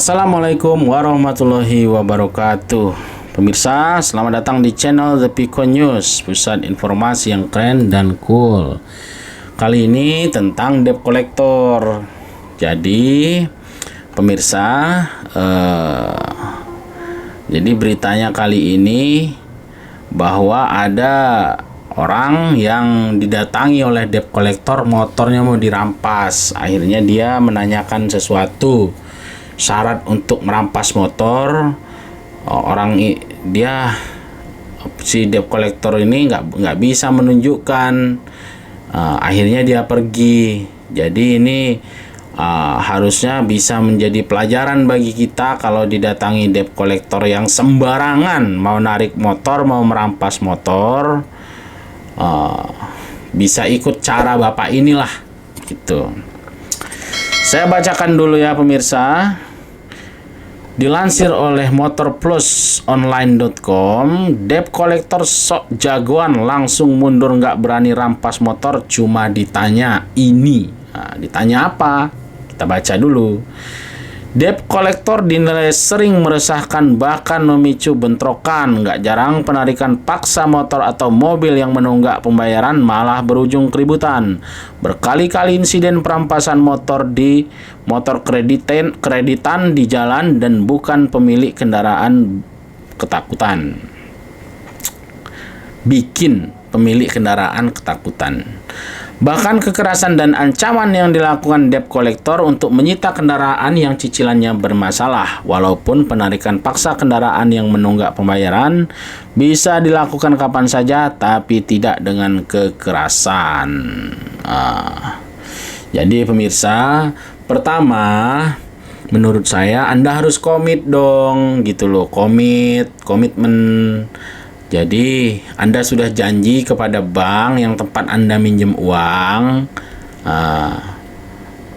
Assalamualaikum warahmatullahi wabarakatuh. Pemirsa, selamat datang di channel The Pico News, pusat informasi yang keren dan cool. Kali ini tentang debt collector. Jadi, pemirsa, jadi beritanya kali ini bahwa ada orang yang didatangi oleh debt collector, motornya mau dirampas. Akhirnya dia menanyakan sesuatu, syarat untuk merampas motor. Si debt collector ini nggak bisa menunjukkan. Akhirnya dia pergi. Jadi ini harusnya bisa menjadi pelajaran bagi kita kalau didatangi debt collector yang sembarangan mau narik motor, mau merampas motor. Bisa ikut cara bapak inilah gitu. Saya bacakan dulu ya pemirsa. Dilansir oleh motorplusonline.com, debt collector sok jagoan langsung mundur, nggak berani rampas motor, cuma ditanya ini. Ditanya apa? Kita baca dulu. Debt collector dinilai sering meresahkan bahkan memicu bentrokan. Nggak jarang penarikan paksa motor atau mobil yang menunggak pembayaran malah berujung keributan. Berkali-kali insiden perampasan motor kreditan di jalan dan bukan pemilik kendaraan ketakutan. Bikin pemilik kendaraan ketakutan. Bahkan kekerasan dan ancaman yang dilakukan debt collector untuk menyita kendaraan yang cicilannya bermasalah. Walaupun penarikan paksa kendaraan yang menunggak pembayaran bisa dilakukan kapan saja, tapi tidak dengan kekerasan. Jadi pemirsa, pertama, menurut saya Anda harus komit dong, gitu loh, komitmen. Jadi Anda sudah janji kepada bank yang tempat Anda minjem uang,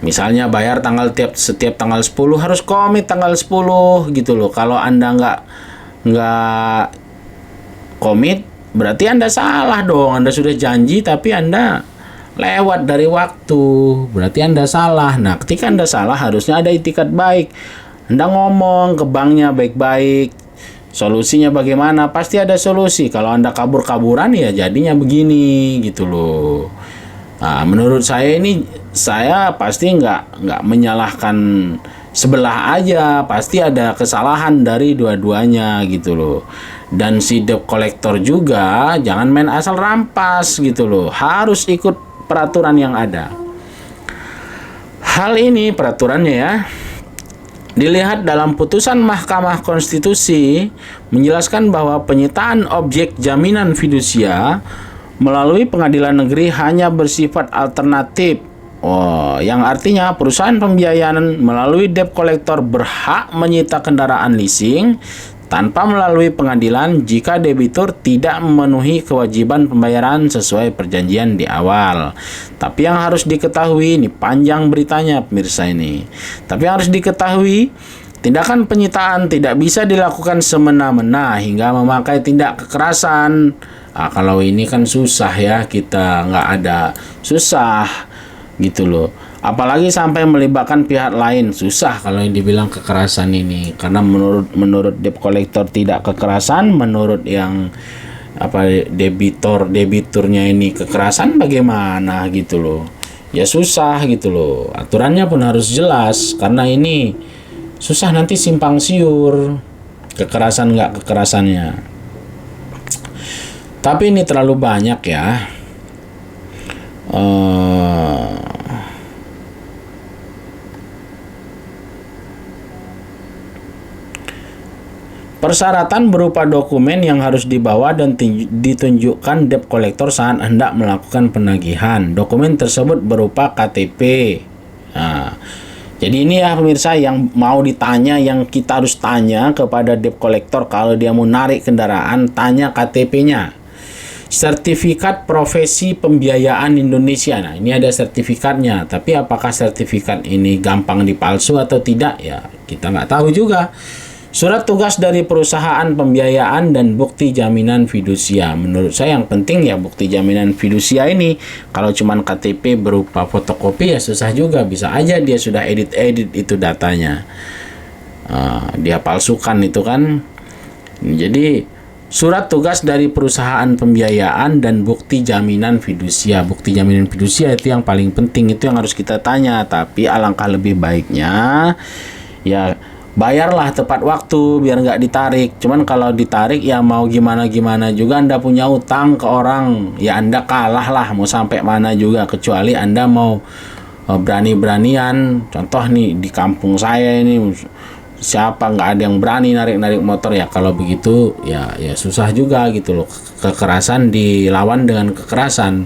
misalnya bayar setiap tanggal 10, harus komit tanggal 10 gitu loh. Kalau Anda nggak komit, berarti Anda salah dong. Anda sudah janji tapi Anda lewat dari waktu, berarti Anda salah. Nah, ketika Anda salah harusnya ada itikat baik. Anda ngomong ke banknya baik-baik. Solusinya bagaimana? Pasti ada solusi. Kalau Anda kabur-kaburan ya jadinya begini gitu loh. Menurut saya pasti nggak menyalahkan sebelah aja. Pasti ada kesalahan dari dua-duanya gitu loh. Dan si debt collector juga jangan main asal rampas gitu loh. Harus ikut peraturan yang ada. Hal ini peraturannya ya, dilihat dalam putusan Mahkamah Konstitusi menjelaskan bahwa penyitaan objek jaminan fidusia melalui pengadilan negeri hanya bersifat alternatif. Yang artinya perusahaan pembiayaan melalui debt collector berhak menyita kendaraan leasing tanpa melalui pengadilan jika debitur tidak memenuhi kewajiban pembayaran sesuai perjanjian di awal. Tapi yang harus diketahui, ini panjang beritanya pemirsa ini. Tapi yang harus diketahui, tindakan penyitaan tidak bisa dilakukan semena-mena hingga memakai tindak kekerasan. Kalau ini kan susah ya, kita nggak ada, susah gitu loh. Apalagi sampai melibatkan pihak lain, susah kalau yang dibilang kekerasan ini. Karena menurut debt collector tidak kekerasan, menurut yang debiturnya ini kekerasan, bagaimana gitu loh. Ya susah gitu loh. Aturannya pun harus jelas, karena ini susah nanti simpang siur kekerasan nggak kekerasannya. Tapi ini terlalu banyak ya. Persyaratan berupa dokumen yang harus dibawa dan ditunjukkan debt collector saat hendak melakukan penagihan. Dokumen tersebut berupa KTP. Jadi ini ya pemirsa yang mau ditanya, yang kita harus tanya kepada debt collector kalau dia mau narik kendaraan, tanya KTP-nya. Sertifikat Profesi Pembiayaan Indonesia. Nah, ini ada sertifikatnya. Tapi apakah sertifikat ini gampang dipalsu atau tidak? Ya, kita nggak tahu juga. Surat tugas dari perusahaan pembiayaan dan bukti jaminan fidusia. Menurut saya yang penting ya bukti jaminan fidusia ini. Kalau cuman KTP berupa fotokopi ya susah juga. Bisa aja dia sudah edit itu datanya. dia palsukan itu kan. Jadi surat tugas dari perusahaan pembiayaan dan bukti jaminan fidusia. Bukti jaminan fidusia itu yang paling penting, itu yang harus kita tanya. Tapi alangkah lebih baiknya ya bayarlah tepat waktu biar nggak ditarik. Cuman kalau ditarik ya mau gimana juga, Anda punya utang ke orang ya Anda kalah lah mau sampai mana juga, kecuali Anda mau berani-beranian. Contoh nih di kampung saya ini siapa nggak ada yang berani narik motor, ya kalau begitu ya susah juga gitu loh. Kekerasan dilawan dengan kekerasan.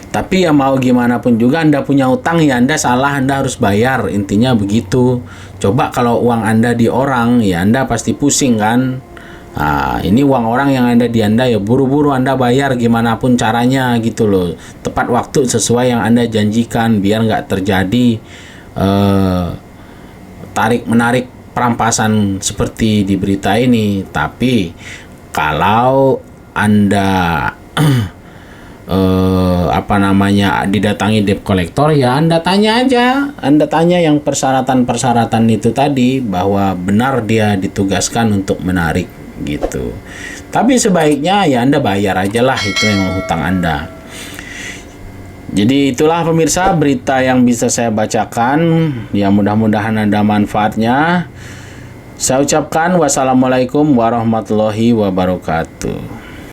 Tapi ya mau gimana pun juga Anda punya utang ya Anda salah, Anda harus bayar, intinya begitu. Coba kalau uang Anda di orang ya Anda pasti pusing kan. Ini uang orang yang ada di Anda ya buru-buru Anda bayar gimana pun caranya gitu loh. Tepat waktu sesuai yang Anda janjikan biar nggak terjadi tarik-menarik perampasan seperti di berita ini. Tapi kalau Anda didatangi debt collector ya Anda tanya aja, Anda tanya yang persyaratan itu tadi, bahwa benar dia ditugaskan untuk menarik gitu. Tapi sebaiknya ya Anda bayar aja lah, itu memang hutang Anda. Jadi itulah pemirsa berita yang bisa saya bacakan, ya mudah-mudahan ada manfaatnya. Saya ucapkan wassalamualaikum warahmatullahi wabarakatuh.